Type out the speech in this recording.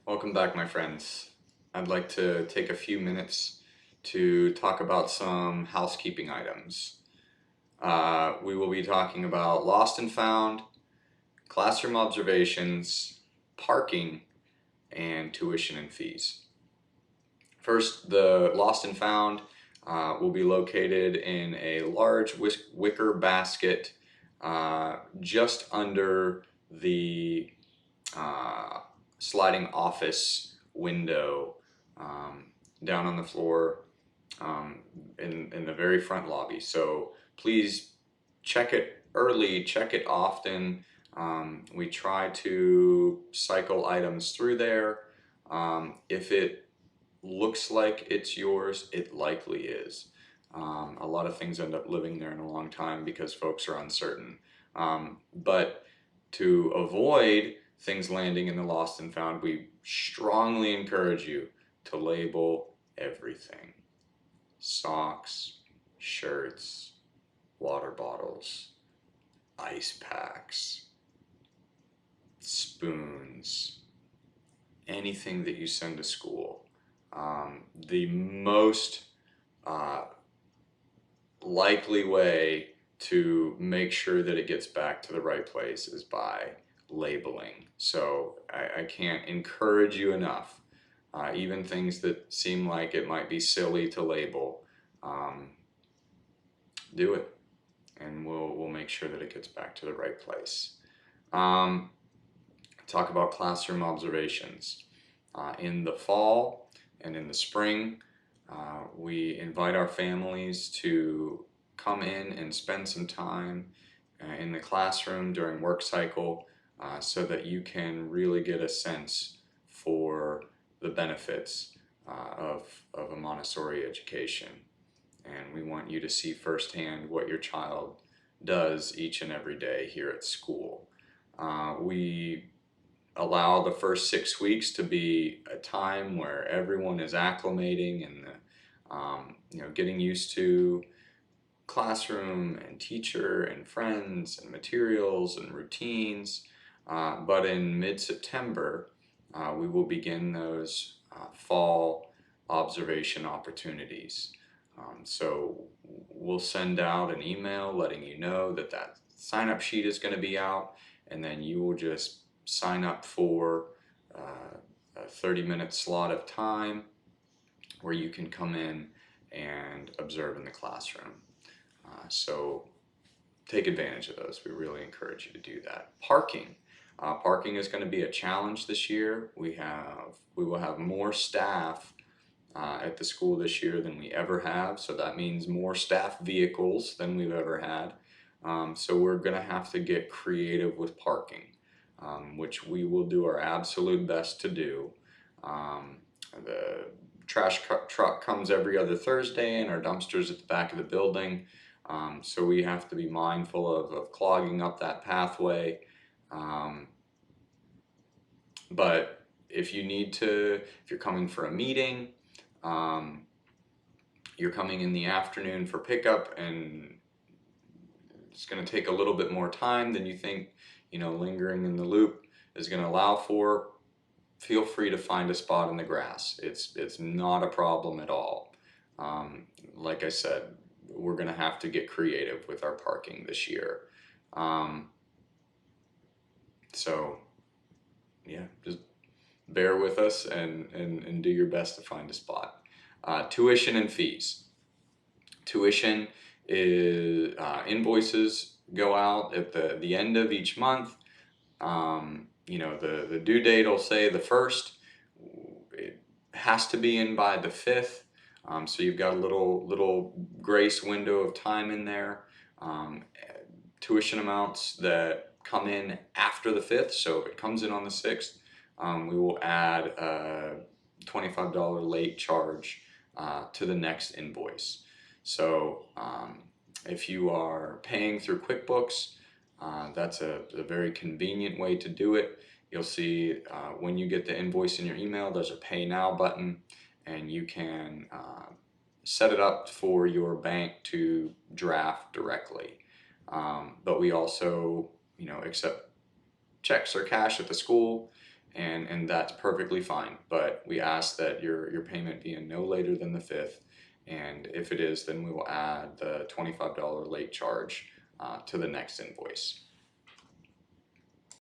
Welcome back, my friends. I'd like to take a few minutes to talk about some housekeeping items. We will be talking about lost and found, classroom observations, parking, and tuition and fees. First, the lost and found will be located in a large wicker basket just under the uh, sliding office window down on the floor in the very front lobby. So please check it early, check it often. We try to cycle items through there. If it looks like it's yours, it likely is. A lot of things end up living there in a long time because folks are uncertain. But to avoid things landing in the lost and found, we strongly encourage you to label everything. Socks, shirts, water bottles, ice packs, spoons, anything that you send to school. The most uh, likely way to make sure that it gets back to the right place is by labeling. So I can't encourage you enough. Even things that seem like it might be silly to label, do it, and we'll make sure that it gets back to the right place. Um, Talk about classroom observations. In the fall and in the spring, we invite our families to come in and spend some time in the classroom during work cycle so that you can really get a sense for the benefits of a Montessori education. And we want you to see firsthand what your child does each and every day here at school. We allow the first 6 weeks to be a time where everyone is acclimating and getting used to classroom and teacher and friends and materials and routines. But in mid-September, we will begin those fall observation opportunities. So we'll send out an email letting you know that that sign-up sheet is going to be out, and then you will just sign up for a 30-minute slot of time where you can come in and observe in the classroom. So take advantage of those. We really encourage you to do that. Parking. Parking is going to be a challenge this year. We will have more staff at the school this year than we ever have. So that means more staff vehicles than we've ever had. So we're going to have to get creative with parking, which we will do our absolute best to do. The trash truck comes every other Thursday, and our dumpster's at the back of the building. So we have to be mindful of clogging up that pathway. But if you need to, if you're coming for a meeting, you're coming in the afternoon for pickup, and it's going to take a little bit more time than you think, lingering in the loop is going to allow for, feel free to find a spot in the grass. It's not a problem at all. Like I said, we're going to have to get creative with our parking this year. So yeah, just bear with us and do your best to find a spot. Tuition and fees. Tuition is invoices go out at the end of each month. The due date will say the 1st. It has to be in by the 5th. So you've got a little grace window of time in there. Tuition amounts that come in after the 5th, so if it comes in on the 6th, we will add a $25 late charge to the next invoice. So if you are paying through QuickBooks, that's a very convenient way to do it. You'll see when you get the invoice in your email, there's a Pay Now button, and you can set it up for your bank to draft directly. But we also, accept checks or cash at the school. and that's perfectly fine. But we ask that your payment be in no later than the 5th, and if it is, then we will add the $25 late charge to the next invoice.